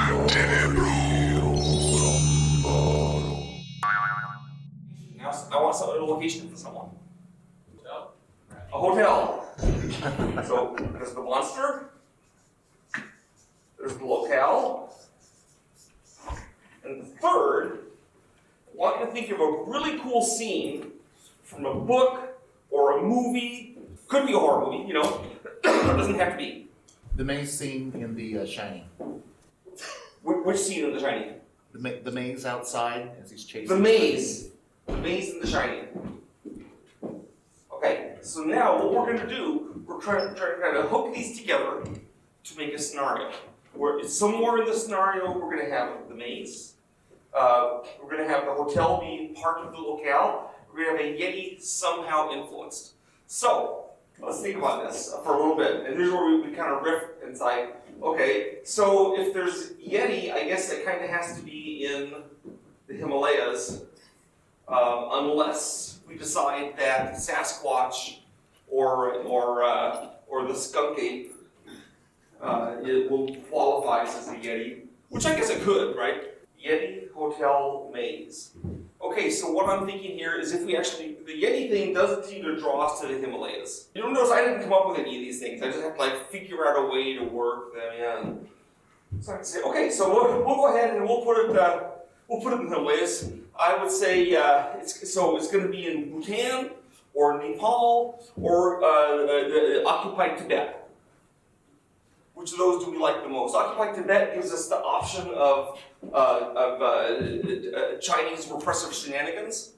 Now I want a location for someone. A hotel. So there's the monster, there's the locale, and the third, I want you to think of a really cool scene from a book or a movie. Could be a horror movie, you know. It doesn't have to be. The main scene in The Shining. Which scene in The Shining? The maze outside as he's chasing. The maze. The maze in The Shining. Okay, so now what we're going to do, we're trying to kind of hook these together to make a scenario. Where somewhere in the scenario, we're going to have the maze. We're going to have the hotel be part of the locale. We're going to have a Yeti somehow influenced. So, let's think about this for a little bit. And here's where we kind of riff and say, okay, so if there's Yeti, I guess it kind of has to be in the Himalayas, unless we decide that Sasquatch or the skunk ape it will qualify as a Yeti, which I guess it could, right? Yeti Hotel Maze. Okay, so what I'm thinking here is if we actually, the Yeti thing doesn't seem to draw us to the Himalayas. You notice I didn't come up with any of these things. I just have to like figure out a way to work them in. So I can say, okay, so we'll go ahead and we'll put it in the Himalayas. I would say it's going to be in Bhutan or Nepal or the occupied Tibet. Which of those do we like the most? Occupied Tibet gives us the option of Chinese repressive shenanigans,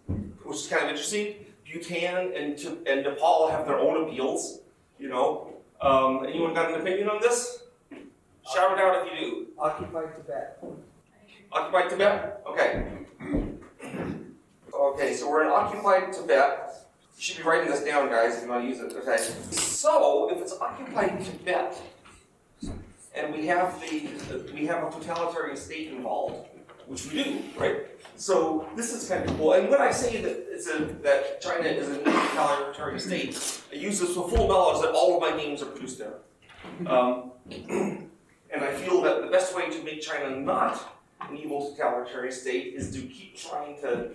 which is kind of interesting. Bhutan and Nepal have their own appeals. You know, anyone got an opinion on this? Shout it out if you do. Occupied Tibet. Occupied Tibet? Okay. Okay, so we're in occupied Tibet. You should be writing this down, guys, if you want to use it. Okay. So if it's occupied Tibet, and we have a totalitarian state involved, which we do, right? So this is kind of cool. And when I say that that China is a totalitarian state, I use this with full knowledge that all of my games are produced there. And I feel that the best way to make China not an evil totalitarian state is to keep trying to,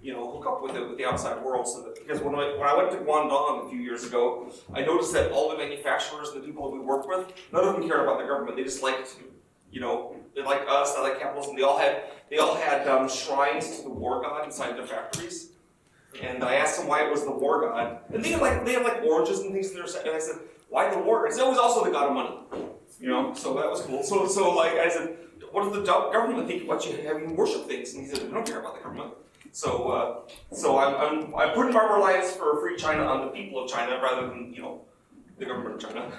hook up with it with the outside world. So that, because when I went to Guangdong a few years ago, I noticed that all the manufacturers and the people that we work with, none of them cared about the government. They just liked, they liked us, they liked capitalism. They all had shrines to the war god inside their factories. And I asked them why it was the war god. And they have oranges and things in their set. And I said, why the war god? It was also the god of money. So that was cool. So I said, what does the government think about you having worship things? And he said, we don't care about the government. So I'm putting my reliance for free China on the people of China rather than, the government of China.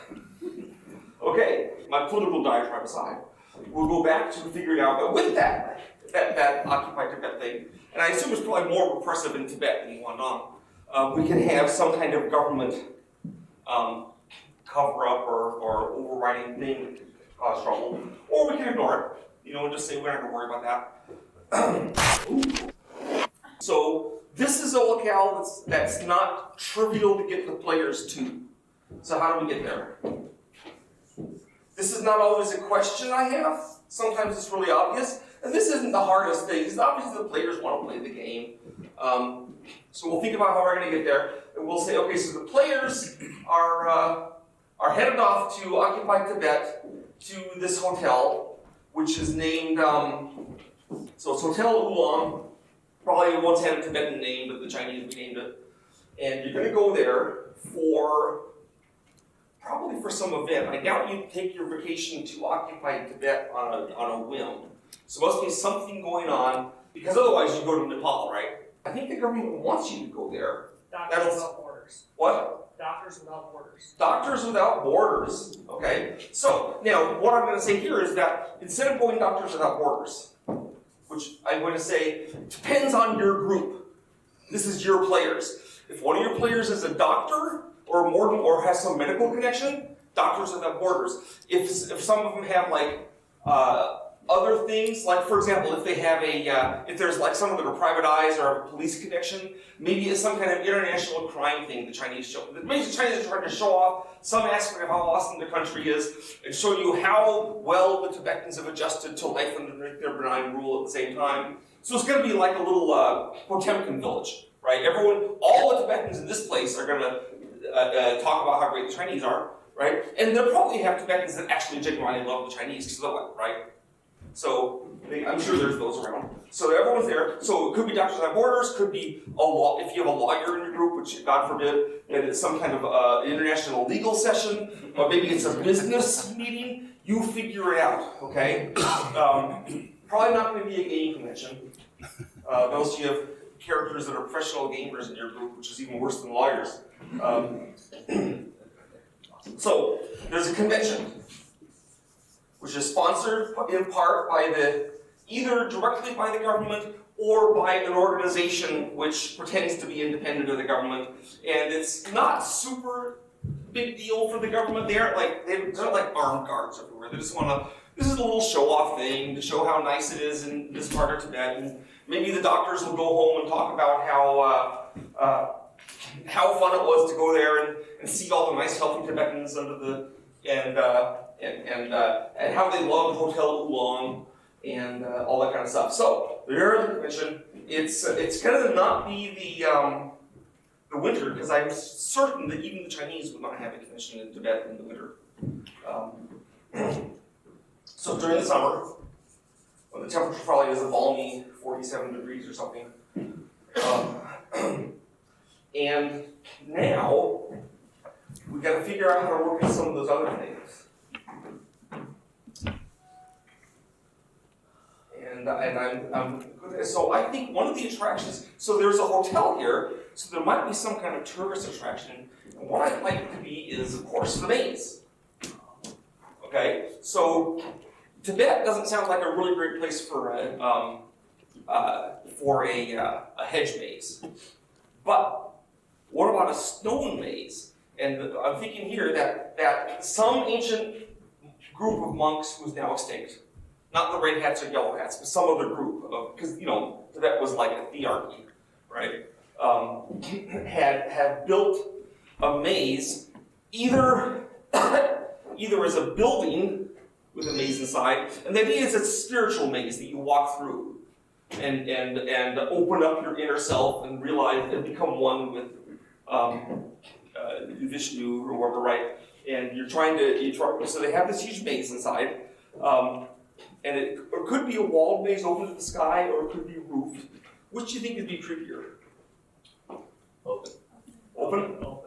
Okay, my political diatribe aside, we'll go back to figuring out, but with that occupied Tibet thing, and I assume it's probably more repressive in Tibet than Guangdong, we can have some kind of government cover-up or overriding thing that could cause trouble, or we can ignore it, and just say we're not going to worry about that. So this is a locale that's not trivial to get the players to. So how do we get there? This is not always a question I have. Sometimes it's really obvious. And this isn't the hardest thing. It's obvious the players want to play the game. So we'll think about how we're going to get there. And we'll say, okay, so the players are headed off to occupied Tibet to this hotel, which is named, so it's Hotel Oolong. Probably once had a Tibetan name, but the Chinese renamed it. And you're going to go there probably for some event. I doubt you'd take your vacation to occupied Tibet on a whim. So there must be something going on, because otherwise you go to Nepal, right? I think the government wants you to go there. Doctors Without Borders. What? Doctors Without Borders. Doctors Without Borders. Okay. So now what I'm going to say here is that instead of going Doctors Without Borders, which I'm going to say depends on your group. This is your players. If one of your players is a doctor or has some medical connection, Doctors Without Borders. If some of them have other things, like for example, if they have if there's like some of them are private eyes or a police connection, maybe it's some kind of international crime thing the Chinese show. Maybe the Chinese are trying to show off some aspect of how awesome the country is and show you how well the Tibetans have adjusted to life under their benign rule at the same time. So it's going to be like a little Potemkin village, right? All the Tibetans in this place are going to talk about how great the Chinese are, right? And they'll probably have Tibetans that actually genuinely love the Chinese because they're like, right? So I'm sure there's those around. So everyone's there. So it could be Doctors Without Borders, could be a law. If you have a lawyer in your group, which God forbid, that it's some kind of international legal session, or maybe it's a business meeting. You figure it out, okay? Probably not going to be a game convention. Unless you have characters that are professional gamers in your group, which is even worse than lawyers. So there's a convention, which is sponsored in part by either directly by the government or by an organization which pretends to be independent of the government. And it's not super big deal for the government. They're not like armed guards everywhere. They just want to, this is a little show-off thing to show how nice it is in this part of Tibet. And maybe the doctors will go home and talk about how fun it was to go there and see all the nice healthy Tibetans and how they loved Hotel Oolong and all that kind of stuff. So there is a convention. It's going to not be the winter, because I'm certain that even the Chinese would not have a convention in Tibet in the winter. So during the summer, when the temperature probably is a balmy 47 degrees or something. And now we got to figure out how to work with some of those other things. So I think one of the attractions, so there's a hotel here, so there might be some kind of tourist attraction. And what I'd like it to be is, of course, the maze. Okay, so Tibet doesn't sound like a really great place for a hedge maze. But what about a stone maze? And I'm thinking here that some ancient group of monks who's now extinct, not the red hats or yellow hats, but some other group, because Tibet was like a thearchy, right? Had built a maze, either as a building with a maze inside, and the idea is it's a spiritual maze that you walk through and open up your inner self and realize and become one with Vishnu or whoever, right? And so they have this huge maze inside, and it could be a walled maze open to the sky, or it could be roofed. Which do you think would be prettier? Open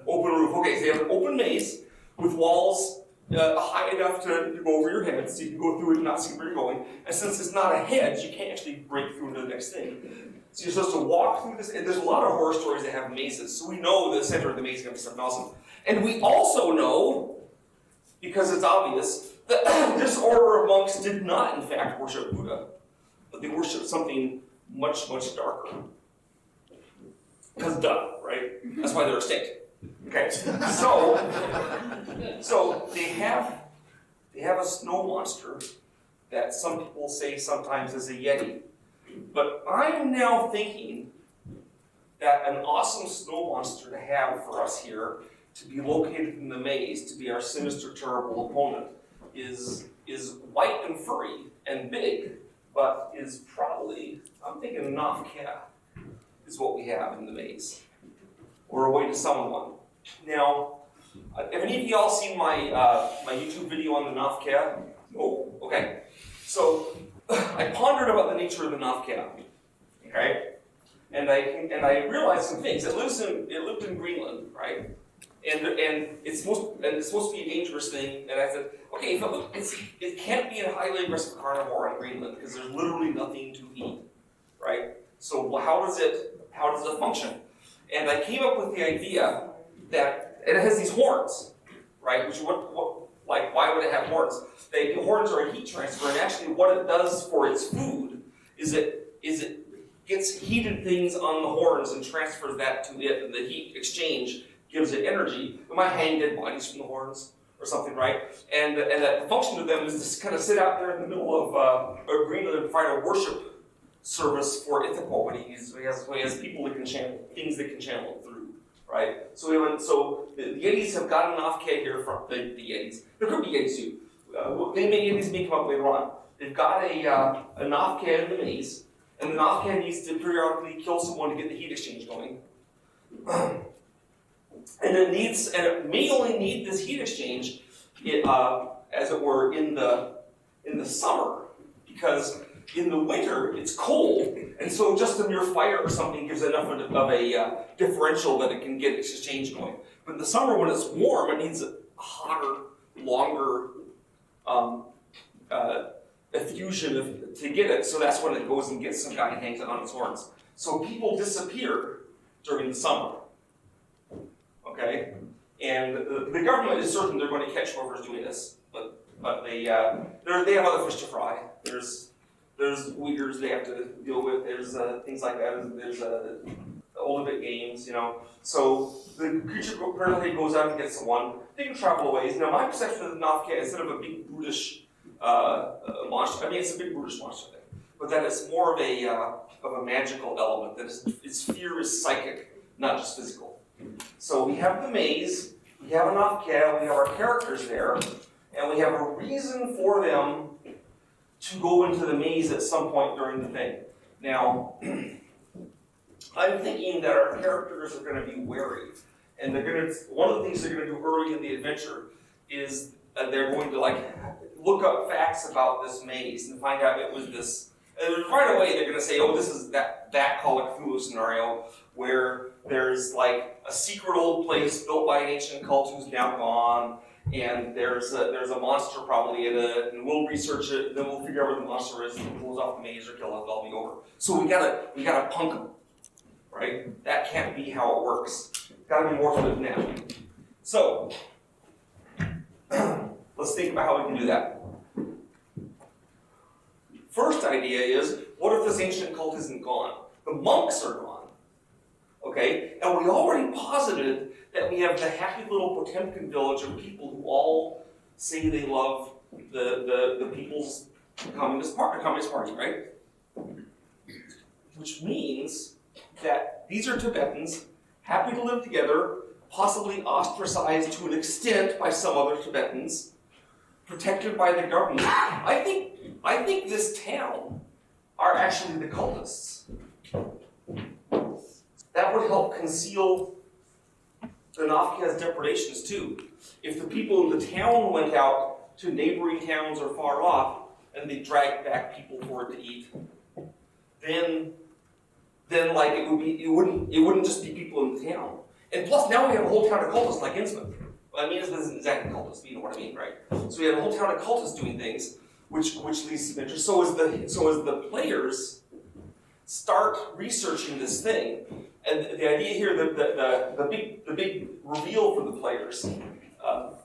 roof. Okay, so you have an open maze with walls high enough to go over your head, so you can go through it and not see where you're going. And since it's not a hedge, you can't actually break through into the next thing. So you're supposed to walk through this, and there's a lot of horror stories that have mazes, so we know the center of the maze is going to be something awesome. And we also know, because it's obvious, that this order of monks did not, in fact, worship Buddha, but they worshiped something much, much darker. Because duh, right? That's why they're extinct. Okay, so they have a snow monster that some people say sometimes is a yeti. But I'm now thinking that an awesome snow monster to have for us here, to be located in the maze, to be our sinister, terrible opponent, is white and furry and big, but is probably, I'm thinking Nafka is what we have in the maze, or a way to summon one. Now, have any of y'all seen my YouTube video on the Nafka? Oh, okay. So I pondered about the nature of the Nafka, okay, and I realized some things. It lived in Greenland, right? And it's supposed to be a dangerous thing. And I said, okay, it can't be a highly aggressive carnivore in Greenland because there's literally nothing to eat, right? So how does it function? And I came up with the idea that it has these horns, right? Which why would it have horns? The horns are a heat transfer, and actually what it does for its food is it gets heated things on the horns and transfers that to it, and the heat exchange gives it energy. It might hang dead bodies from the horns, or something, right? And that the function of them is to kind of sit out there in the middle of a green and provide a worship service for Ithaca when he has people that can channel, things that can channel it through, right? So the Yetis have got an Nafke here from the Yetis. There could be Yetis too. Yetis may come up later on. They've got a Nafke in the maze, and the Nafke needs to periodically kill someone to get the heat exchange going. And it may only need this heat exchange, as it were, in the summer, because in the winter it's cold, and so just a mere fire or something gives enough of a differential that it can get its exchange going. But in the summer, when it's warm, it needs a hotter, longer effusion to get it. So that's when it goes and gets some guy and hangs it on its horns. So people disappear during the summer. Okay, and the government is certain they're going to catch whoever's doing this, but they have other fish to fry. There's Uyghurs they have to deal with. There's things like that. There's Olympic games, you know. So the creature apparently goes out and gets the one. They can travel a ways. Now my perception of the Nafka, instead of a big brutish monster, I mean it's a big brutish monster thing, but that it's more of a magical element. That its fear is psychic, not just physical. So we have the maze, we have an Nafka, we have our characters there, and we have a reason for them to go into the maze at some point during the thing. Now, I'm thinking that our characters are going to be wary, and one of the things they're going to do early in the adventure is they're going to look up facts about this maze and find out it was this. And right away they're going to say, oh, this is that Call of Cthulhu scenario where there's a secret old place built by an ancient cult who's now gone, and there's a monster probably in it, and we'll research it, and then we'll figure out where the monster is, and close off the maze or kill it, it'll all be over. So we gotta punk them, right? That can't be how it works. Gotta be more to it than that. So let's think about how we can do that. First idea is, what if this ancient cult isn't gone? The monks are gone, okay? And we already posited that we have the happy little Potemkin village of people who all say they love the People's Communist Party, right? Which means that these are Tibetans, happy to live together, possibly ostracized to an extent by some other Tibetans, protected by the government. I think this town are actually the cultists. That would help conceal the Nafka's depredations too. If the people in the town went out to neighboring towns or far off, and they dragged back people for it to eat, then it wouldn't just be people in the town. And plus now we have a whole town of cultists like Innsmouth. I mean, Innsmouth isn't exactly cultist, but you know what I mean, right? So we have a whole town of cultists doing things, which leads to interest. So as the players start researching this thing, and the idea here that the big reveal for the players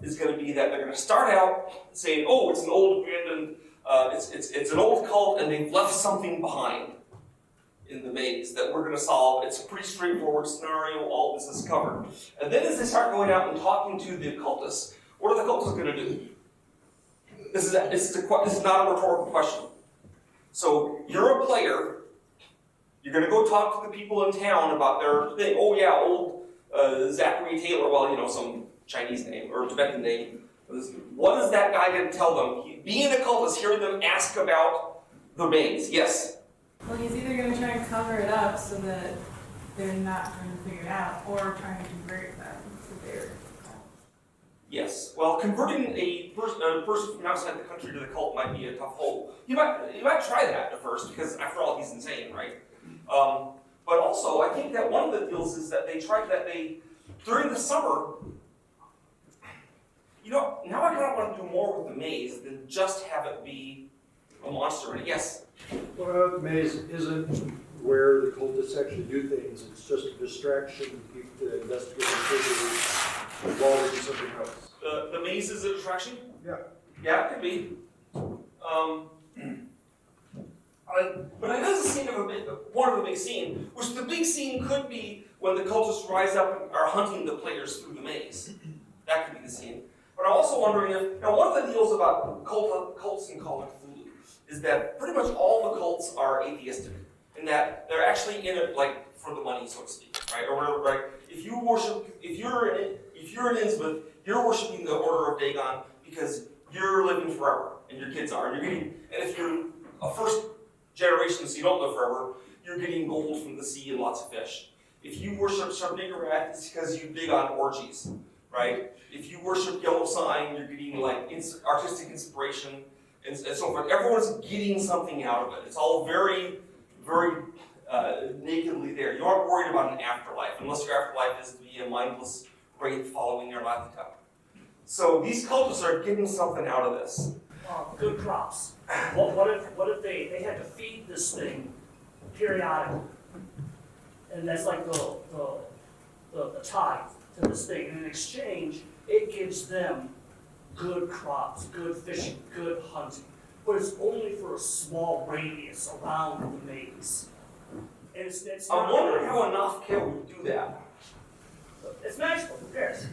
is going to be that they're going to start out saying, "Oh, it's an old abandoned, it's an old cult, and they've left something behind in the maze that we're going to solve. It's a pretty straightforward scenario. All this is covered." And then as they start going out and talking to the cultists, what are the cultists going to do? This is not a rhetorical question. So you're a player. You're going to go talk to the people in town about their thing. Oh yeah, old Zachary Taylor. Well, you know, some Chinese name or Tibetan name. What is that guy going to tell them? Being a cultist, hearing them ask about the maze. Yes. Well, he's either going to try and cover it up so that they're not trying to figure it out, or trying to convert them to their cult. Yes. Well, converting a person from outside the country to the cult might be a tough hold. You might try that at first, because after all, he's insane, right? But also, I think that one of the deals is that during the summer, you know, now I kind of want to do more with the maze than just have it be a monster in it. Yes? Well, the maze isn't where the cultists actually do things. It's just a distraction to keep the investigating figures while they do something else. The maze is a distraction? Yeah. Yeah, it could be. But it is a scene of one of a big scene, which the big scene could be when the cultists rise up and are hunting the players through the maze. That could be the scene. But I'm also wondering if, now one of the deals about cults and Call of Cthulhu is that pretty much all the cults are atheistic, in that they're actually in it like for the money, so to speak, right? Or whatever, right? If you're in Innsmouth, you're worshiping the Order of Dagon because you're living forever, and your kids are. And if you're a first generation, so you don't live forever, you're getting gold from the sea and lots of fish. If you worship Sharpnigarath, it's because you dig on orgies, right? If you worship Yellow Sign, you're getting like artistic inspiration and so forth. Everyone's getting something out of it. It's all very, very nakedly there. You aren't worried about an afterlife, unless your afterlife is to be a mindless wraith following your lifetime. So these cultists are getting something out of this. Good crops. What if they had to feed this thing periodically? And that's like the tithe to this thing. And in exchange, it gives them good crops, good fishing, good hunting. But it's only for a small radius around the maze. And it's I'm wondering how a Nothkill would do that. It's magical, who cares?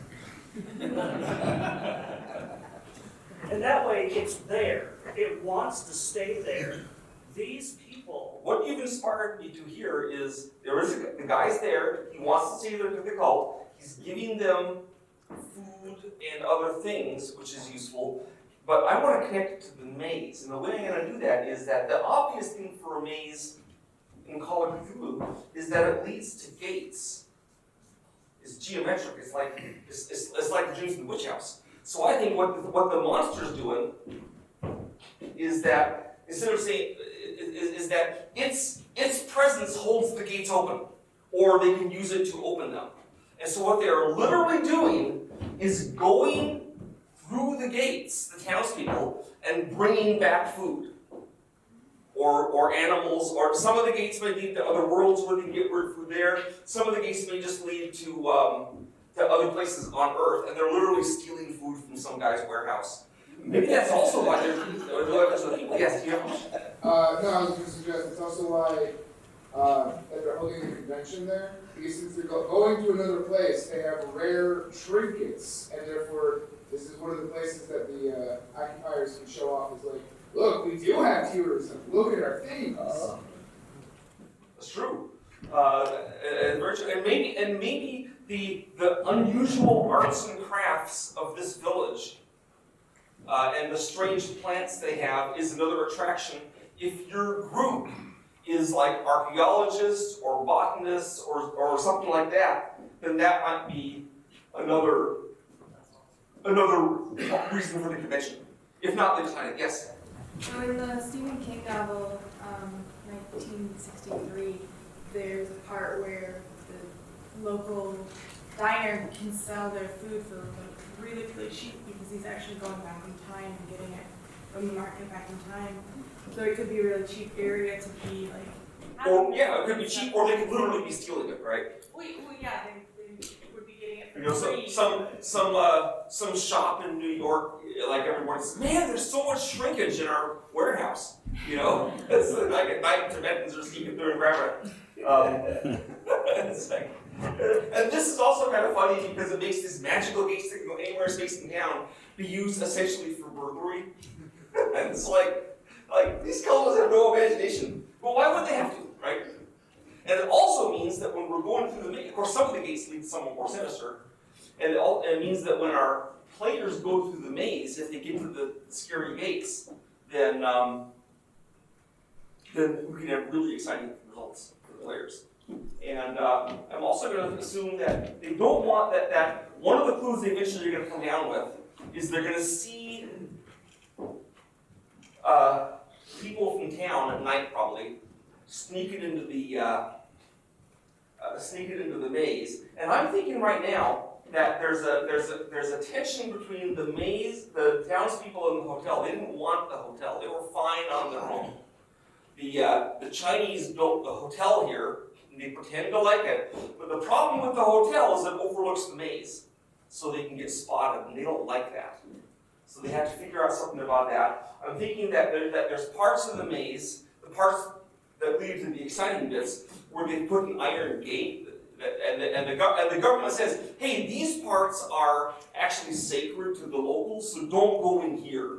And that way, it's there. It wants to stay there. These people. What you've inspired me to hear is the guy's there. He wants to see the cult. He's giving them food and other things, which is useful. But I want to connect it to the maze, and the way I'm going to do that is that the obvious thing for a maze in Call of Cthulhu is that it leads to gates. It's geometric. It's like the dreams in the witch house. So I think what the monster's doing is that instead of saying is that its presence holds the gates open, or they can use it to open them. And so what they are literally doing is going through the gates, the townspeople, and bringing back food, or animals, or some of the gates may lead to other worlds where they can get food there. Some of the gates may just lead to other places on Earth, and they're literally stealing food from some guy's warehouse. Maybe that's also why they're yes, you No, I was going to suggest it's also why that they're holding the convention there. Because since they're going to another place, they have rare trinkets, and therefore this is one of the places that the occupiers can show off as like, look, we do have tourism. Look at our things. That's true. And maybe the unusual arts and crafts of this village and the strange plants they have is another attraction. If your group is like archaeologists or botanists or something like that, then that might be another reason for the convention. If not, they kind of guess. So in the Stephen King novel, 1963, there's a part where the local diner can sell their food for really, really cheap because he's actually going back in time and getting it from the market back in time. So it could be a really cheap area to be like. Or yeah, it could be cheap, or they could literally be stealing it, right? Well, yeah, they would be getting it for You know, free. some shop in New York, like everyone says, man, there's so much shrinkage in our warehouse. You know, it's like at night Tibetans are sneaking through and grabbing it. It's like, and this is also kind of funny because it makes these magical gates that can go anywhere spacing down be used essentially for burglary. And it's like these cultists have no imagination. Well, why would they have to, right? And it also means that when we're going through the maze, of course, some of the gates lead to somewhere more sinister. And it means that when our players go through the maze, if they get to the scary gates, then we can have really exciting results for the players. And I'm also going to assume that they don't want that one of the clues they eventually are going to come down with is they're going to see people from town at night probably sneaking into the maze. And I'm thinking right now that there's a tension between the maze, the townspeople, and the hotel. They didn't want the hotel; they were fine on their own. The Chinese built the hotel here, and they pretend to like it. But the problem with the hotel is it overlooks the maze, so they can get spotted, and they don't like that. So they have to figure out something about that. I'm thinking that there's parts of the maze, the parts that lead to the exciting bits, where they put an iron gate And the government says, hey, these parts are actually sacred to the locals, so don't go in here.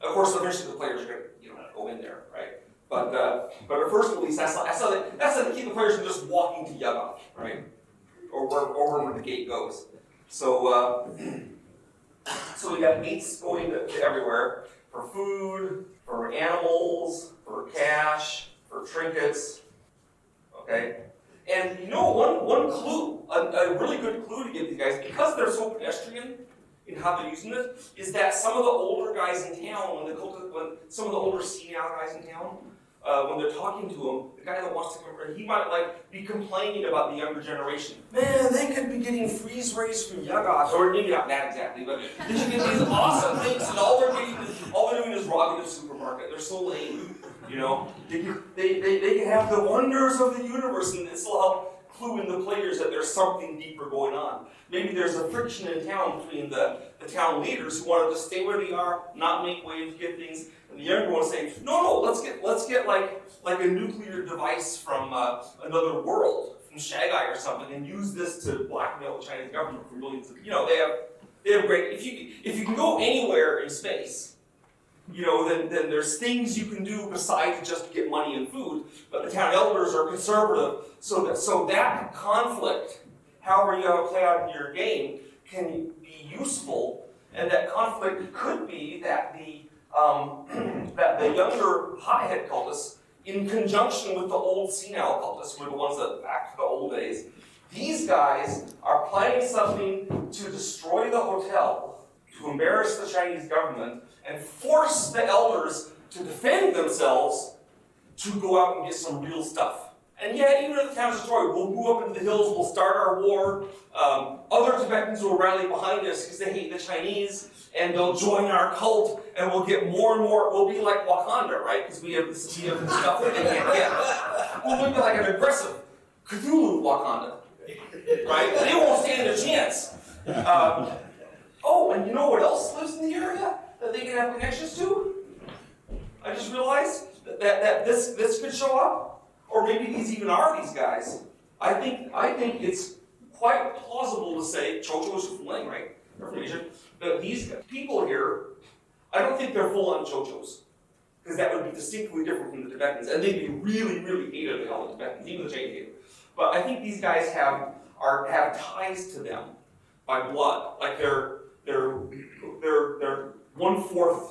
Of course, eventually the players are going to go in there, right? But at first, at least, that's how they keep the players from just walking to Yaga, right? Or wherever the gate goes. So we got gates going to everywhere for food, for animals, for cash, for trinkets. Okay. And one clue, a really good clue to give these guys, because they're so pedestrian in how they're using it, is that some of the older guys in town, when some of the older senile guys in town, when they're talking to him, the guy that wants to come over, he might be complaining about the younger generation. Man, they could be getting freeze rays from Yagas, or maybe not that exactly, but they should get these awesome things, and all they're doing is robbing the supermarket. They're so lame. They can have the wonders of the universe, and this will help clue in the players that there's something deeper going on. Maybe there's a friction in town between the town leaders who want to just stay where they are, not make waves, get things, and the younger ones say, no, let's get like a nuclear device from another world, from Shagai or something, and use this to blackmail the Chinese government for millions of. They have great. If you can go anywhere in space. Then there's things you can do besides just get money and food. But the town elders are conservative, so that conflict, however you have to play out in your game, can be useful. And that conflict could be that the younger hothead cultists, in conjunction with the old senile cultists, who are the ones that back to the old days, these guys are planning something to destroy the hotel, to embarrass the Chinese government, and force the elders to defend themselves to go out and get some real stuff. And yeah, even if the town's destroyed, we'll move up into the hills, we'll start our war. Other Tibetans will rally behind us because they hate the Chinese, and they'll join our cult, and we'll get more and more. We'll be like Wakanda, right? Because we have this stuff that they can't get. We'll be like an aggressive Cthulhu Wakanda, right? They won't stand a chance. And you know what else lives in the area that they can have connections to? I just realized that this could show up, or maybe these even are these guys. I think it's quite plausible to say Chochos from Ling, right? That these people here, I don't think they're full-on Chochos, because that would be distinctly different from the Tibetans, and they'd be really, really hated of all the Tibetans, even the Chinese hated. But I think these guys have ties to them by blood, like they're 1/4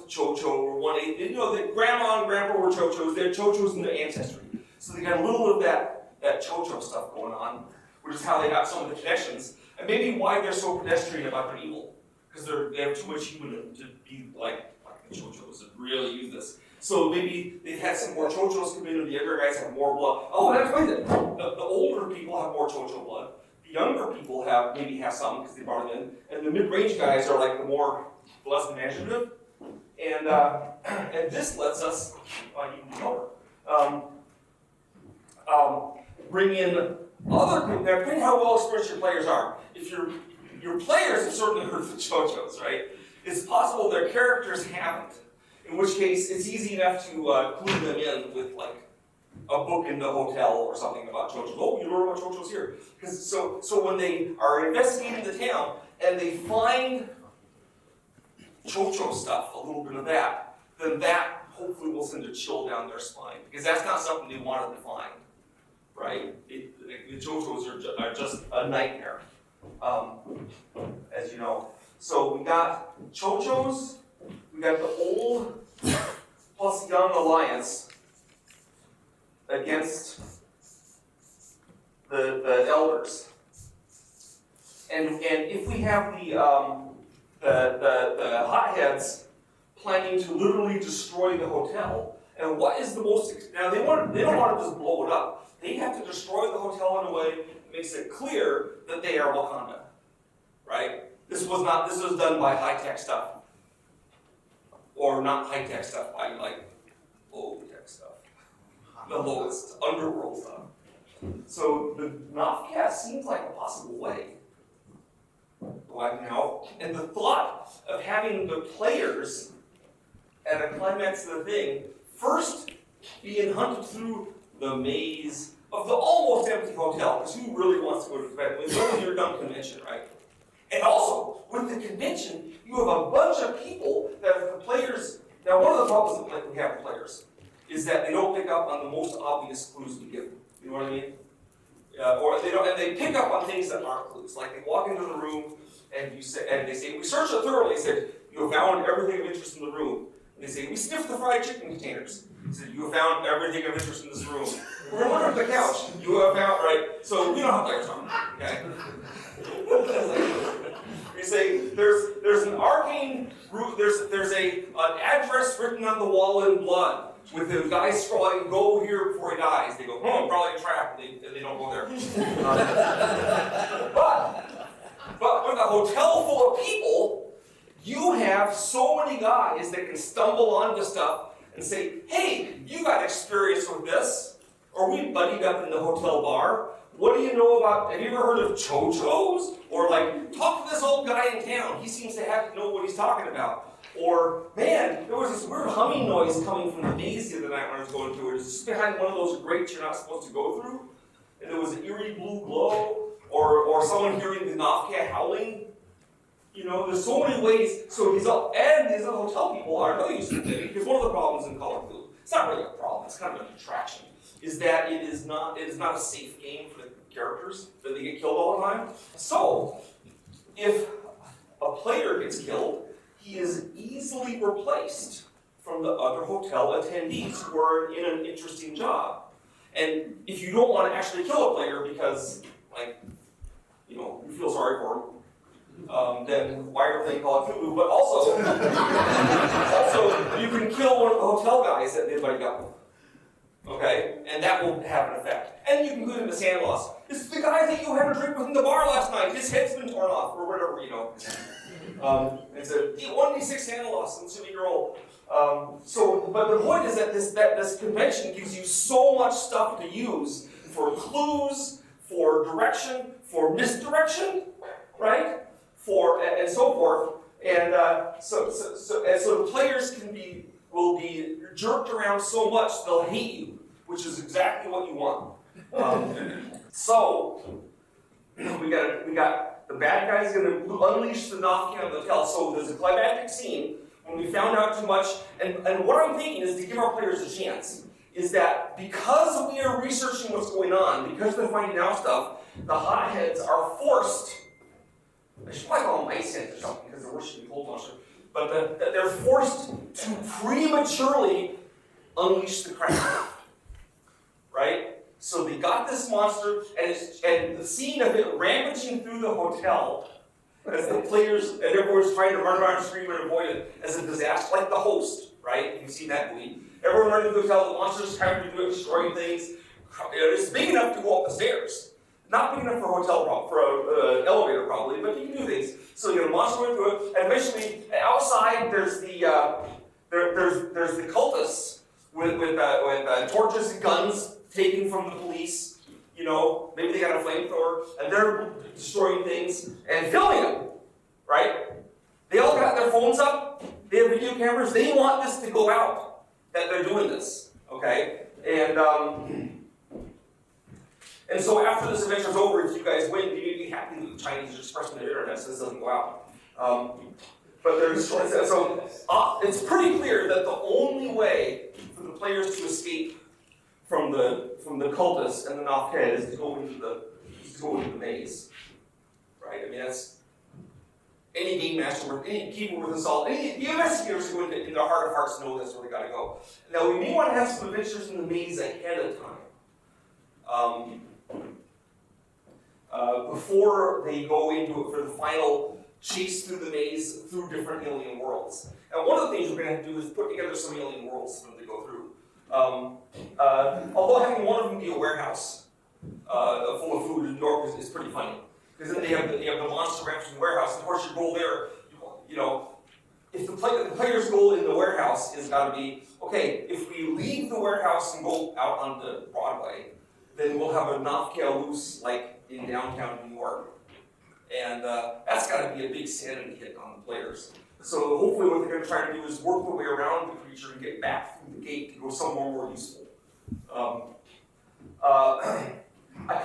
Chocho or 1/8. That grandma and grandpa were Chochos. They're Chochos in their ancestry, so they got a little of that Chocho stuff going on, which is how they got some of the connections, and maybe why they're so pedestrian about their evil, because they have too much human to be like the Chochos and really use this. So maybe they've had some more Chochos come in, and the younger guys have more blood. Oh, that's right. The older people have more Chocho blood. The younger people maybe have some because they brought them in, and the mid-range guys are like the less imaginative. And this lets us even more bring in other people. Now, depending how well experienced your players are, if your players have certainly heard of the Chochos, right? It's possible their characters haven't. In which case, it's easy enough to clue them in with like a book in the hotel or something about Chochos. Oh, you learn about Chochos here. So when they are investigating the town and they find Chocho stuff, a little bit of that, then that hopefully will send a chill down their spine, because that's not something they wanted to find, right? The Chochos are just a nightmare, as you know. So we got Chochos, we got the old plus young alliance against the elders, and if we have the hotheads planning to literally destroy the hotel, and what is the most? Now they don't want to just blow it up. They have to destroy the hotel in a way that makes it clear that they are Wakanda, right? This was done by high-tech stuff, or not high-tech stuff, by like low-tech stuff, the lowest underworld stuff. So the Nafcast seems like a possible way. And the thought of having the players at a climax of the thing first being hunted through the maze of the almost empty hotel, because who really wants to go to bed? It's only your dumb convention, right? And also, with the convention, you have a bunch of people that if the players, now one of the problems that we have with players is that they don't pick up on the most obvious clues we give them. You know what I mean? Or they don't, and they pick up on things that aren't clues. Like they walk into the room and they say, we searched it thoroughly. They said, you have found everything of interest in the room. And they say, we sniffed the fried chicken containers. They said, you have found everything of interest in this room. We're under the couch. You have found, right? So we know how players talk, okay? You say, there's an arcane route, there's an address written on the wall in blood with a guy scrawling, go here before he dies. They go, probably a trap, and they don't go there. But with a hotel full of people, you have so many guys that can stumble onto stuff and say, hey, you got experience with this, or we buddied up in the hotel bar. What do you know about, have you ever heard of Chochos? Or like, talk to this old guy in town. He seems to know what he's talking about. Or, man, there was this weird humming noise coming from the maze the other night when I was going through it. It was just behind one of those grates you're not supposed to go through. And there was an eerie blue glow. Or someone hearing the Nafka howling. You know, there's so many ways. So these other hotel people are no use to it. Because one of the problems in Call of Cthulhu, it's not really a problem, it's kind of a detraction, is that it is not a safe game for the characters, that they get killed all the time. So, if a player gets killed, he is easily replaced from the other hotel attendees who are in an interesting job. And if you don't want to actually kill a player because, you feel sorry for him, then why are you playing Call of Cthulhu? But also, you can kill one of the hotel guys that everybody got with. Okay? And that will have an effect. And you can include in the sand loss. This is the guy that you had a drink with in the bar last night. His head's been torn off, or whatever, it's a 1d6 sand loss in City Girl. But the point is that this convention gives you so much stuff to use for clues, for direction, for misdirection, right? And so forth. And so the players will be jerked around so much they'll hate you, which is exactly what you want. So we got the bad guy's going to unleash the Nafka on the hotel. So there's a climactic scene when we found out too much. And what I'm thinking is to give our players a chance. Is that because we are researching what's going on, because they're finding out stuff, the hotheads are forced. I should probably call them ice heads or something because they're worshiping cold monster. But they're forced to prematurely unleash the crowd. Right? So they got this monster, and the scene of it rampaging through the hotel as the players and everyone's trying to run around and scream and avoid it as a disaster, like The Host, right? You've seen that movie. Everyone running through the hotel, the monsters trying to do it, destroying things. It's big enough to go up the stairs. Not big enough for a hotel, for an elevator probably, but you can do things. So you get a monster going through it, and eventually outside there's the cultists with torches and guns taken from the police. Maybe they got a flamethrower, and they're destroying things and filming them, right? They all got their phones up. They have video cameras. They want this to go out that they're doing this, okay? And so after this adventure's over, if you guys win, you need to be happy that the Chinese are expressing their internet so this doesn't go out. But it's pretty clear that the only way for the players to escape from the cultists and the Nafka is to go into the maze, right? I mean, that's any game master, any keeper with assault, the investigators who go in their heart of hearts know that's where they got to go. Now we may want to have some adventures in the maze ahead of time. Before they go into it for the final chase through the maze through different alien worlds. And one of the things we're going to have to do is put together some alien worlds for them to go through. Although having one of them be a warehouse full of food in New York is pretty funny. Because then they have the monster ramps in the warehouse. And of course, your goal there, if the player's goal in the warehouse is got to be, okay, if we leave the warehouse and go out onto Broadway, then we'll have a Nafka loose like in downtown New York. And that's got to be a big sanity hit on the players. So hopefully what they're going to try to do is work their way around the creature and get back through the gate to go somewhere more useful. I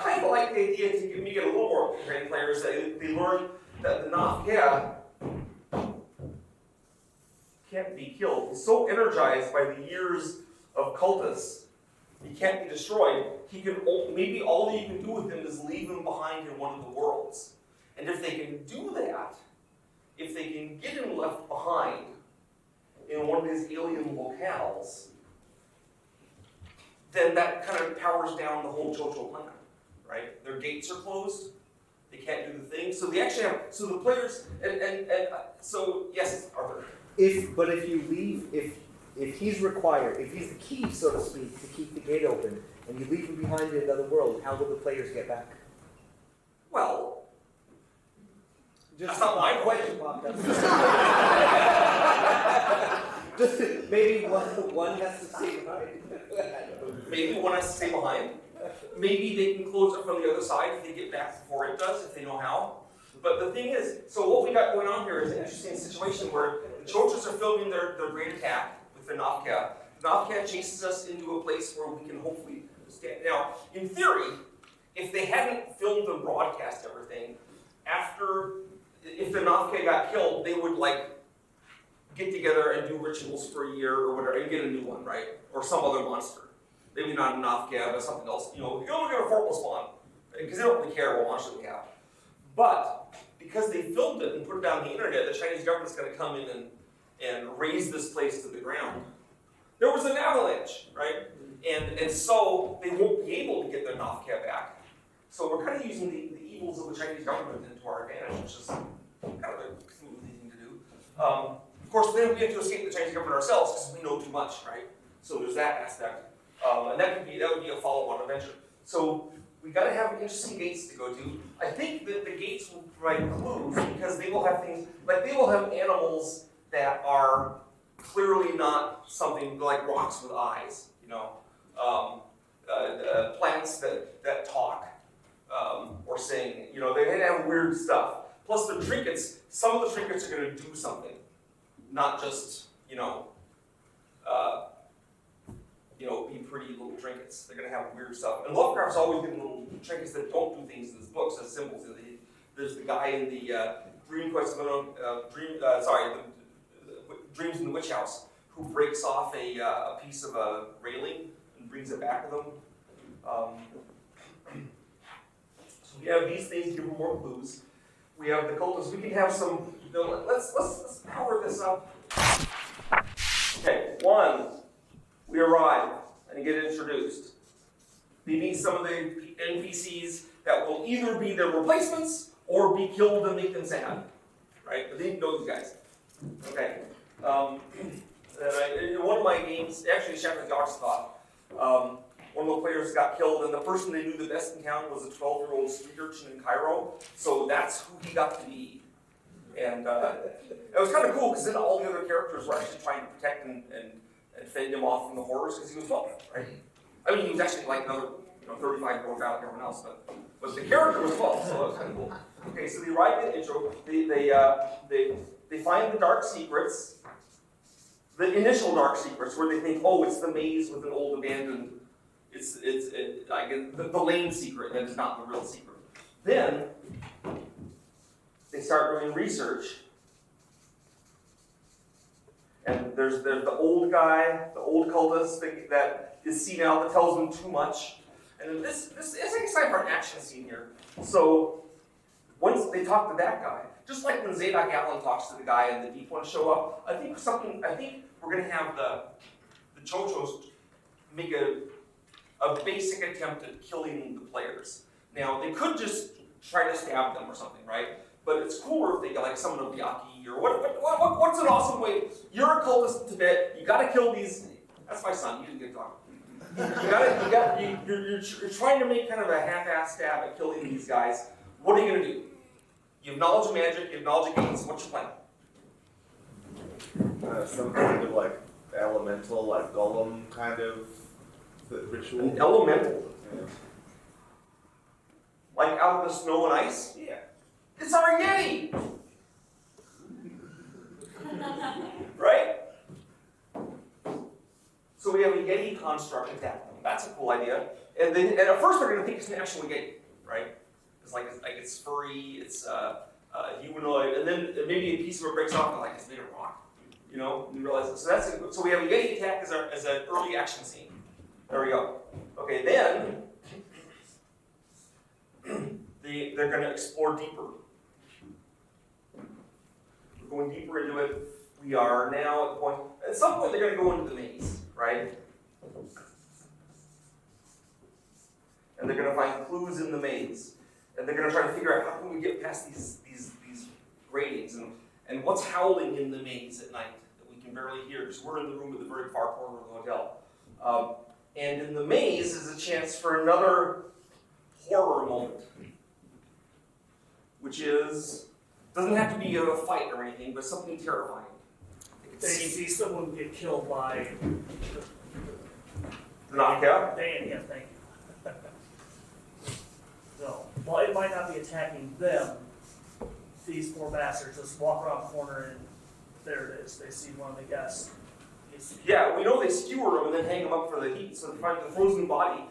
kind of like the idea to make it a little more trained players. They learn that the Nafkia can't be killed. He's so energized by the years of cultists, he can't be destroyed. He can maybe all you can do with him is leave him behind in one of the worlds. And if they can do that, if they can get him left behind in one of these alien locales, then that kind of powers down the whole Chocho plan, right? Their gates are closed. They can't do the thing. So they actually have, so the players, so yes, Arthur. If he's required, if he's the key, so to speak, to keep the gate open, and you leave him behind in another world, how will the players get back? Well, Just that's not my question popped up. Just maybe one has to stay behind. maybe one has to stay behind. Maybe they can close it from the other side if they get back before it does, if they know how. But the thing is, so what we got going on here is an interesting situation where the Chochos are filming their great attack with their Nafkia. The Nafkia chases us into a place where we can hopefully stand. Now, in theory, if they hadn't filmed and broadcast everything, if the Nafkia got killed, they would get together and do rituals for a year or whatever, and get a new one, right? Or some other monster. Maybe not a Nafkia, but something else. You know, you'll get a Forkle spawn. Because they don't really care what monster they have. But because they filmed it and put it down on the internet, the Chinese government's going to come in and raise this place to the ground. There was an avalanche, right? And so they won't be able to get their Nafkia back. So we're kind of using the evils of the Chinese government into our advantage, which is kind of a Cthulhu thing to do. Of course, then we have to escape the Chinese government ourselves because we know too much, right? So there's that aspect. And that would be a follow-on adventure. So we got to have interesting gates to go to. I think that the gates will provide clues because they will have things, they will have animals that are clearly not something like rocks with eyes, you know, plants that talk or sing, you know, they have weird stuff. Plus the trinkets, some of the trinkets are going to do something, not just, be pretty little trinkets. They're going to have weird stuff. And Lovecraft's always getting little trinkets that don't do things in his books as symbols. There's the guy in the Dream Quest of Dreams in the Witch House who breaks off a piece of a railing and brings it back with him. So we have these things to give them more clues. We have the cultists. We can have some. Let's power this up. Okay, 1. We arrive and get introduced. They meet some of the NPCs that will either be their replacements or be killed and make them sad, right? But they know these guys. Okay. In one of my games, actually, Shepherd's Dogs thought, one of the players got killed, and the person they knew the best in town was a 12-year-old street urchin in Cairo. So that's who he got to be. And it was kind of cool because then all the other characters were actually trying to protect and fend him off from the horrors because he was 12, right? I mean, he was actually like another 35-year-old guy like everyone else, but the character was 12, so that was kind of cool. Okay, so they arrive in the intro. They find the dark secrets, the initial dark secrets, where they think, oh, it's the maze with an old abandoned. It's the lane secret that is not the real secret. Then they start doing research. And there's the old guy, the old cultist that is senile that tells them too much. And then this is exciting for an action scene here. So once they talk to that guy, just like when Zadok Allen talks to the guy and the Deep Ones show up, I think we're going to have the Chochos make a basic attempt at killing the players. Now they could just try to stab them or something, right? But it's cooler if they summon a Byaki or what's an awesome way? You're a cultist in Tibet. You got to kill these. That's my son. You didn't get to talk. You're trying to make kind of a half-assed stab at killing these guys. What are you going to do? You have knowledge of magic. You have knowledge of games. What's your plan? Some kind of elemental, golem kind of ritual. An elemental, Yeah. like out of the snow and ice. Yeah. It's our Yeti! Right? So we have a Yeti construct attack. that's a cool idea. And at first they're gonna think it's an actual gate, right? It's furry, it's humanoid, and then maybe a piece of it breaks off and it's made of rock. You know, you realize it. So we have a Yeti attack as an early action scene. There we go. Okay, then they're going to explore deeper. We're going deeper into it. We are now at the point. At some point, they're going to go into the maze, right? And they're going to find clues in the maze, and they're going to try to figure out how can we get past these gratings and what's howling in the maze at night that we can barely hear because we're in the room at the very far corner of the hotel. And in the maze is a chance for another horror moment, which doesn't have to be a fight or anything, but something terrifying. They see someone get killed by the knockout. Dan, yeah, thank you. So, while it might not be attacking them, these poor bastards just walk around the corner and there it is. They see one of the guests. Yeah, we know they skewer them and then hang them up for the heat. So they find the frozen body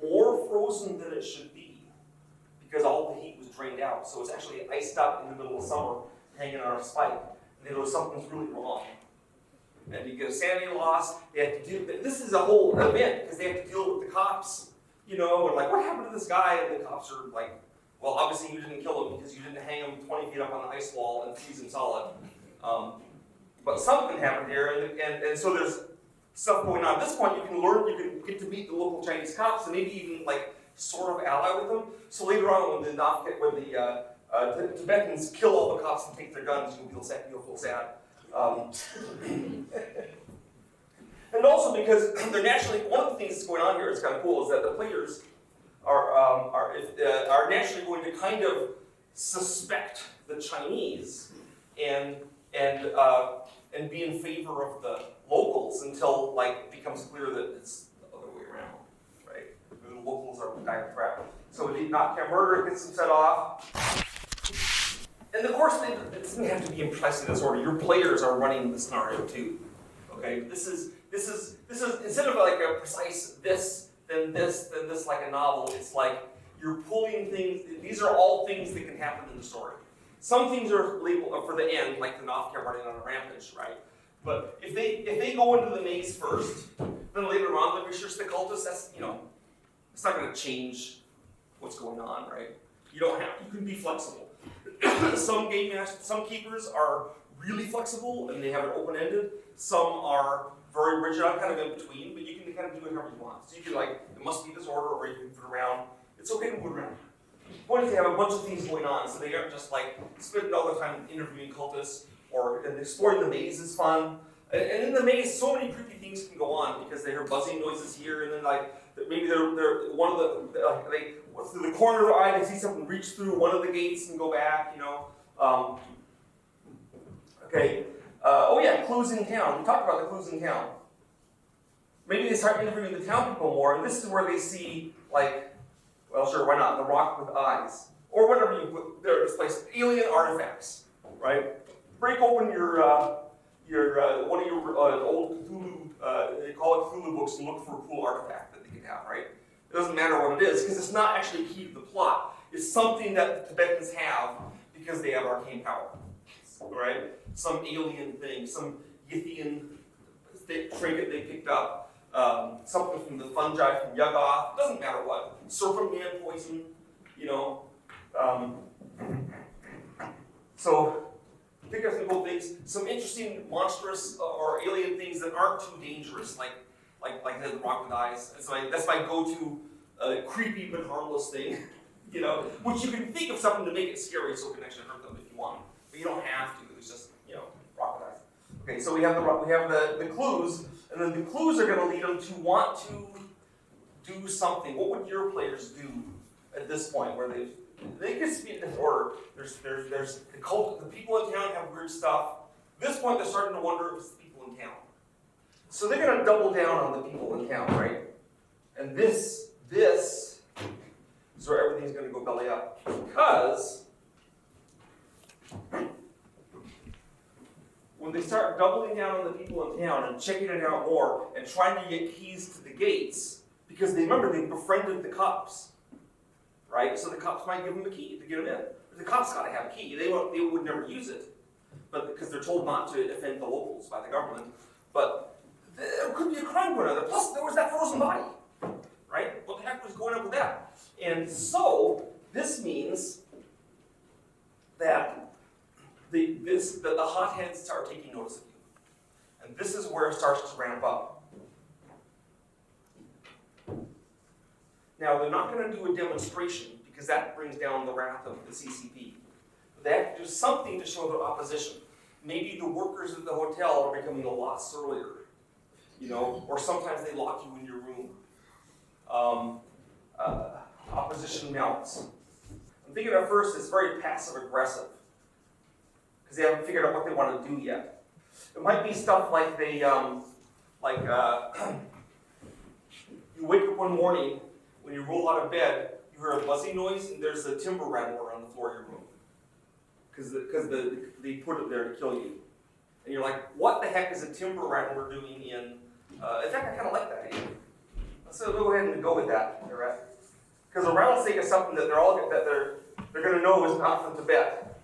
more frozen than it should be because all the heat was drained out. So it's actually iced up in the middle of summer, hanging on a spike. And they know something's really wrong. And you get a sanity loss. They have to do this is a whole event because they have to deal with the cops, and what happened to this guy? And the cops are like, well, obviously you didn't kill him because you didn't hang him 20 feet up on the ice wall and freeze him solid. But something happened here, and so there's stuff going on. At this point, you can get to meet the local Chinese cops and maybe even sort of ally with them. So later on, when the Tibetans kill all the cops and take their guns, you'll feel sad. And also because they're naturally, one of the things that's going on here is kind of cool is that the players are naturally going to kind of suspect the Chinese and be in favor of the locals until it becomes clear that it's the other way around, right? The locals are the kind of threat. So the knockdown murder gets them set off. And of course, it doesn't have to be in precisely this order. Your players are running the scenario too. Okay, this is instead of a precise this, then this like a novel. It's like you're pulling things. These are all things that can happen in the story. Some things are labeled for the end, like the Nothcare running on a rampage, right? But if they go into the maze first, then later on they research the cultists. That's it's not going to change what's going on, right? You can be flexible. Some game masters, some keepers are really flexible and they have it open-ended. Some are very rigid. I'm kind of in between, but you can kind of do it however you want. So you can it must be this order, or you can move it around. It's okay to move it around. The point is they have a bunch of things going on, so they aren't just spending all the time interviewing cultists and exploring the maze is fun. And in the maze, so many creepy things can go on because they hear buzzing noises here, and then maybe they're one of they through the corner of their eye they see something reach through one of the gates and go back. Okay. Oh yeah, clues in town. We talked about the clues in town. Maybe they start interviewing the town people more, and this is where they see well, sure, why not? The rock with eyes, or whatever you put there. This place, alien artifacts, right? Break open your one of your old Cthulhu, they call it Cthulhu books, and look for a cool artifact that they can have, right? It doesn't matter what it is, because it's not actually key to the plot. It's something that the Tibetans have because they have arcane power, right? Some alien thing, some Yithian trinket they picked up, something from the fungi from Yuggoth, doesn't matter what. Serpent man poison, So, pick up some cool things, some interesting monstrous or alien things that aren't too dangerous, like the rock with eyes. That's my go-to creepy but harmless thing, which you can think of something to make it scary so it can actually hurt them if you want. But you don't have to. It's just rock with eyes. Okay, so we have the clues, and then the clues are going to lead them to want to do something. What would your players do at this point where they could speak in this order? There's the cult. The people in town have weird stuff. At this point, they're starting to wonder if it's the people in town. So they're going to double down on the people in town, right? And this is where everything's going to go belly up, because when they start doubling down on the people in town and checking it out more and trying to get keys to the gates, Because they remember they befriended the cops, right? So the cops might give them a key to get them in. But the cops got to have a key. They would never use it, but because they're told not to offend the locals by the government. But there could be a crime going on there. Plus, there was that frozen body, right? What the heck was going on with that? And so this means that the hotheads start taking notice of you, and this is where it starts to ramp up. Now, they're not going to do a demonstration because that brings down the wrath of the CCP. They have to do something to show their opposition. Maybe the workers at the hotel are becoming a lot surlier, or sometimes they lock you in your room. Opposition mounts. I'm thinking at first it's very passive-aggressive because they haven't figured out what they want to do yet. It might be stuff like they, you wake up one morning. When you roll out of bed, you hear a buzzing noise, and there's a timber rattler on the floor of your room. Because they put it there to kill you. And you're like, what the heck is a timber rattler doing in fact, I kind of like that idea. So go ahead and go with that, all right? Because a rattlesnake is something that they're going to know is not from Tibet.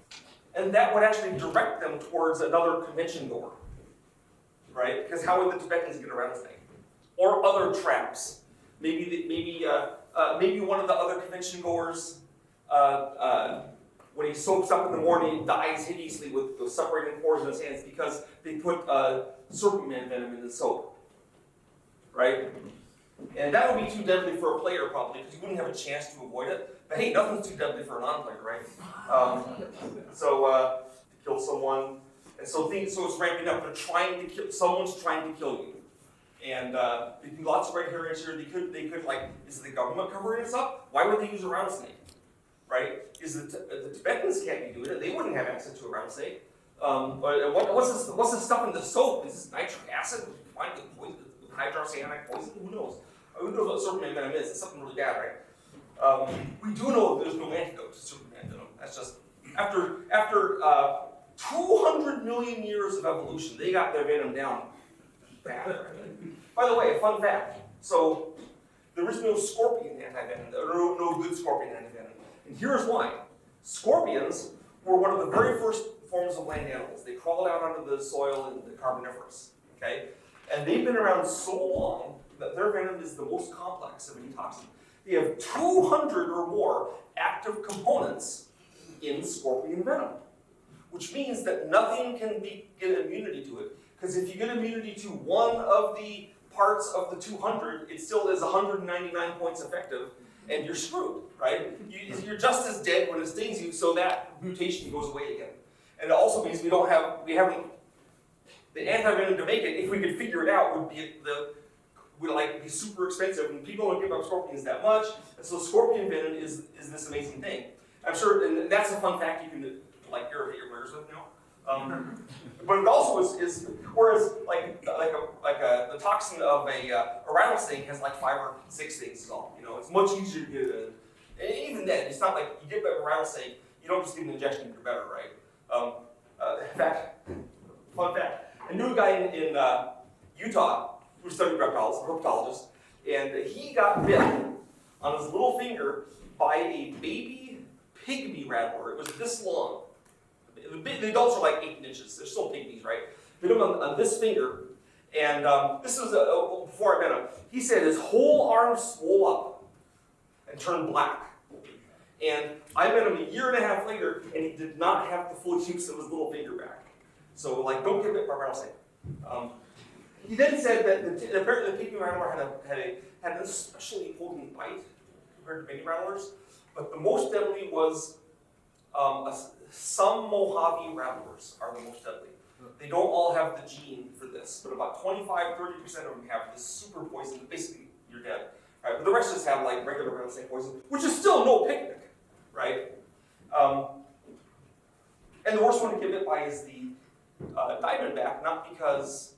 And that would actually direct them towards another convention goer, right? Because how would the Tibetans get a rattlesnake? Or other traps. Maybe one of the other convention goers, when he soaks up in the morning, dies hideously with the separating pores in his hands because they put serpent man venom in the soap, right? And that would be too deadly for a player probably because you wouldn't have a chance to avoid it. But hey, nothing's too deadly for a non-player, right? To kill someone, and so it's ramping up. They're trying to kill. Someone's trying to kill you. And they do lots of red herrings here. They could is the government covering this up? Why would they use a rattlesnake? Right? The Tibetans can't be doing it. They wouldn't have access to a rattlesnake. What's this stuff in the soap? Is this nitric acid? Combined with poison, with hydrocyanic poison? Who knows? Who knows what serpent venom is? It's something really bad, right? We do know there's no antidote to serpent venom. That's just after 200 million years of evolution, they got their venom down. Bad, right? By the way, a fun fact. So there is no scorpion antivenom, or no good scorpion antivenom. And here's why. Scorpions were one of the very first forms of land animals. They crawled out under the soil in the Carboniferous. Okay? And they've been around so long that their venom is the most complex of any toxin. They have 200 or more active components in scorpion venom, which means that nothing can get immunity to it. Because if you get immunity to one of the parts of the 200, it still is 199 points effective, and you're screwed, right? You're just as dead when it stings you, so that mutation goes away again. And it also means we haven't, the antivenom to make it, if we could figure it out, would be be super expensive, and people don't give up scorpions that much, and so scorpion venom is this amazing thing. I'm sure, and that's a fun fact you can irritate your players with now. But it also is whereas the toxin of a rattlesnake has like 5 or 6 things is all. It's much easier to get it. And even then, it's not like you get a rattlesnake, you don't just give an injection, you're better, right? In fact, fun fact, I knew a guy in Utah who studied reptiles, a herpetologist, and he got bit on his little finger by a baby pygmy rattler. It was this long. The adults are like 18 inches. They're still pygmies, right? Bit him on this finger, and this was before I met him. He said his whole arm swole up and turned black. And I met him a year and a half later, and he did not have the full use of his little finger back. So, don't get bit by a rattlesnake. He then said that apparently the pygmy rattler had an especially potent bite compared to many rattlers, but the most deadly was some Mojave rattlers are the most deadly. They don't all have the gene for this, but about 25-30% of them have this super poison that basically you're dead. Right? But the rest just have like regular rattlesnake poison, which is still no picnic, right? And the worst one to get bit by is the diamondback, not because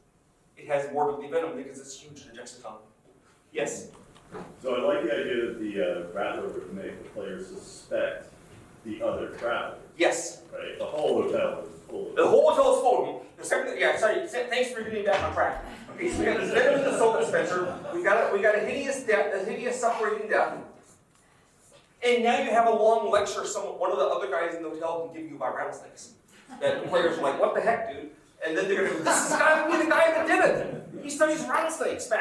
it has more deadly venom, because it's huge and injects a ton. Yes? So I like the idea that the rattler would make the player suspect the other traveler. Yes. Right? The whole hotel is full of The whole hotel is full of them. Thanks for getting back on track. Okay, so we got this venom in the soap dispenser. We got got a hideous death, a hideous separating death. And now you have a long lecture one of the other guys in the hotel can give you about rattlesnakes. That the players are like, what the heck, dude? And then they're going to go, this is got to be the guy that did it. He studies rattlesnakes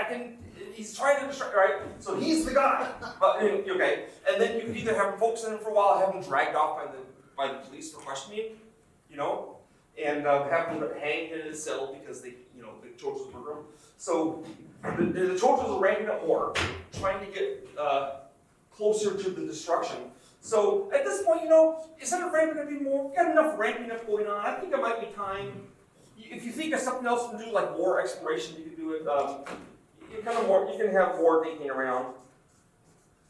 he's trying to distract, right? So he's the guy. But, okay. And then you could either have him focus on him for a while, have him dragged off by the police for questioning, and have him hanged in his cell because the torches were him. So the torches are ramping up more, trying to get closer to the destruction. So at this point, instead of ramping up anymore, we've got enough ramping up going on. I think it might be time. If you think of something else to do, like war exploration, you can do it. You can have war digging around.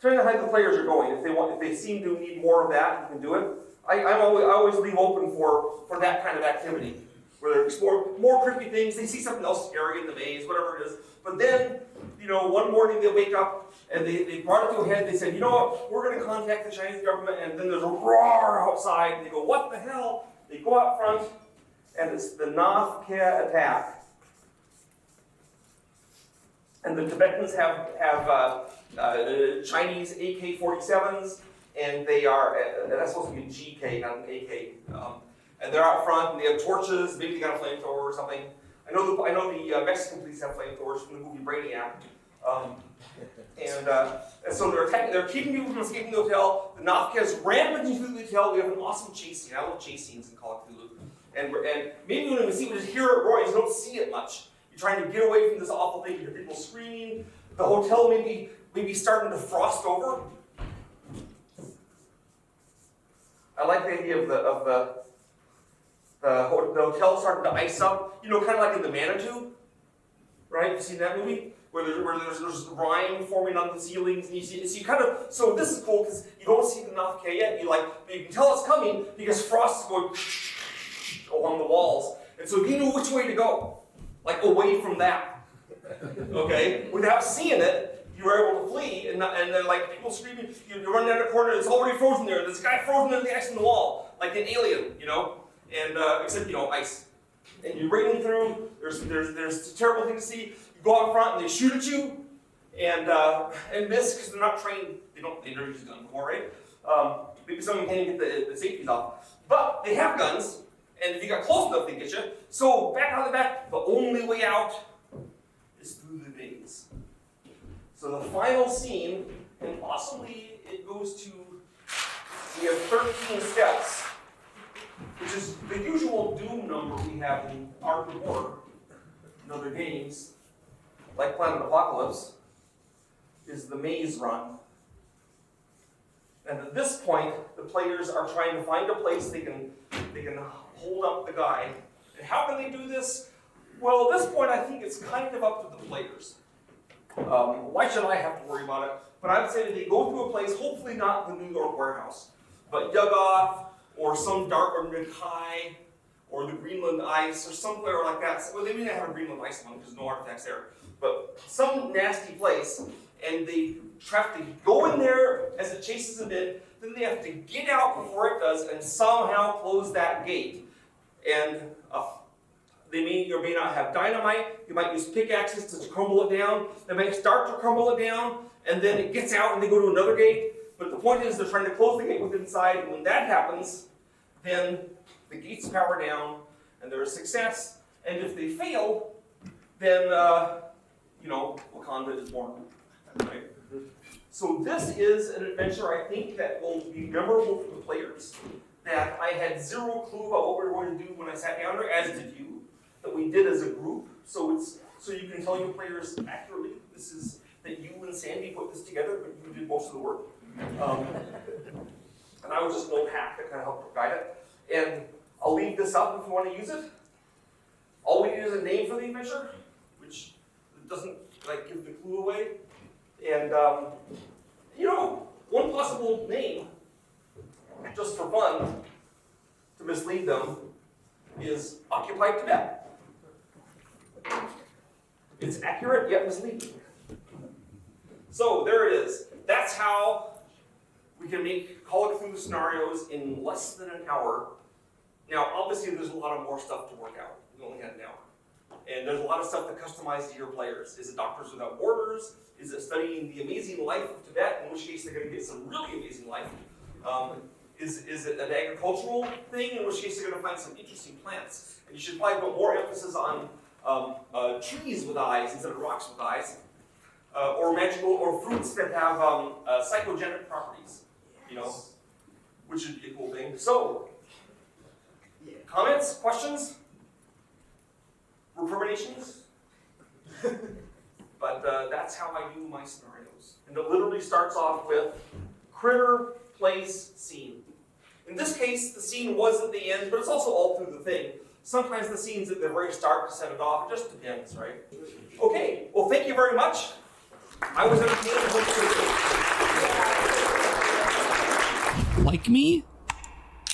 Depending on how the players are going. If they seem to need more of that, you can do it. I always leave open for that kind of activity, where they explore more creepy things. They see something else scary in the maze, whatever it is. But then, one morning they wake up and they brought it to a head. They said, you know what? We're going to contact the Chinese government. And then there's a roar outside. And they go, what the hell? They go out front, and it's the North Korea attack. And the Tibetans have Chinese AK-47s, and they are, that's supposed to be a GK, not an AK. And they're out front, and they have torches, maybe they got a flamethrower or something. I know the Mexican police have flamethrowers from the movie Brainiac. And so they're attacking, they're keeping people from escaping the hotel. The North Korea is rampaging through the hotel. We have an awesome chase scene. I love chase scenes in Call of Cthulhu. And maybe when we see, we just hear it roaring, so you don't see it much. You're trying to get away from this awful thing. You hear people screaming. The hotel maybe starting to frost over. I like the idea of the hotel starting to ice up. Kind of like in the Manitou, right? You seen that movie where there's rime forming on the ceilings, and so this is cool because you don't see the North Korea yet. But you can tell it's coming because frost is going along the walls, and so you know which way to go. Like away from that, okay? Without seeing it, you were able to flee, and then like people screaming, you run down the corner, it's already frozen there. There's a guy frozen in the ice in the wall, like an alien, and except ice. And you're raiding through. There's a terrible thing to see. You go out front and they shoot at you, and miss because they're not trained. They never used a gun before, right? Maybe someone can't get the safeties off, but they have guns. And if you got close enough, they get you. So back out of the back, the only way out is through the maze. So the final scene, and possibly it goes to, we have 13 steps, which is the usual doom number we have in Arkham Horror and other games, like Planet Apocalypse, is the maze run. And at this point, the players are trying to find a place they can hold up the guy. And how can they do this? Well, at this point, I think it's kind of up to the players. Why should I have to worry about it? But I would say that they go to a place, hopefully not the New York warehouse, but Yuggoth, or some dark, or Mackay, or the Greenland ice, or somewhere like that. Well, they may not have a Greenland ice one, because there's no artifacts there. But some nasty place, and they have to go in there as it chases them in, then they have to get out before it does, and somehow close that gate. And they may or may not have dynamite. You might use pickaxes to crumble it down. They might start to crumble it down, and then it gets out and they go to another gate. But the point is they're trying to close the gate with inside, and when that happens, then the gates power down, and they're a success. And if they fail, then, Wakanda is born. Right? So this is an adventure, I think, that will be memorable for the players. That I had zero clue about what we were going to do when I sat down there, as did you. That we did as a group, so you can tell your players accurately. This is that you and Sandy put this together, but you did most of the work. And I was just an old hack that kind of helped guide it. And I'll leave this up if you want to use it. All we need is a name for the adventure, which doesn't give the clue away. And one possible name, just for fun, to mislead them, is Occupied Tibet. It's accurate yet misleading. So there it is. That's how we can make Call of Cthulhu scenarios in less than an hour. Now, obviously, there's a lot of more stuff to work out. We only had an hour. And there's a lot of stuff to customize to your players. Is it Doctors Without Borders? Is it studying the amazing life of Tibet, in which case they're going to get some really amazing life? Is it an agricultural thing, in which case they're going to find some interesting plants? And you should probably put more emphasis on trees with eyes instead of rocks with eyes, or magical, or fruits that have psychogenic properties, you know, which would be a cool thing. So, comments, questions, recriminations? But that's how I do my scenarios. And it literally starts off with critter, place, scene. In this case, the scene was at the end, but it's also all through the thing. Sometimes the scene's at the very start to set it off. It just depends, right? Okay, well, thank you very much. I was entertained. Like me?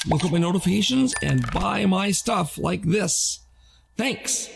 Look at my notifications and buy my stuff like this. Thanks.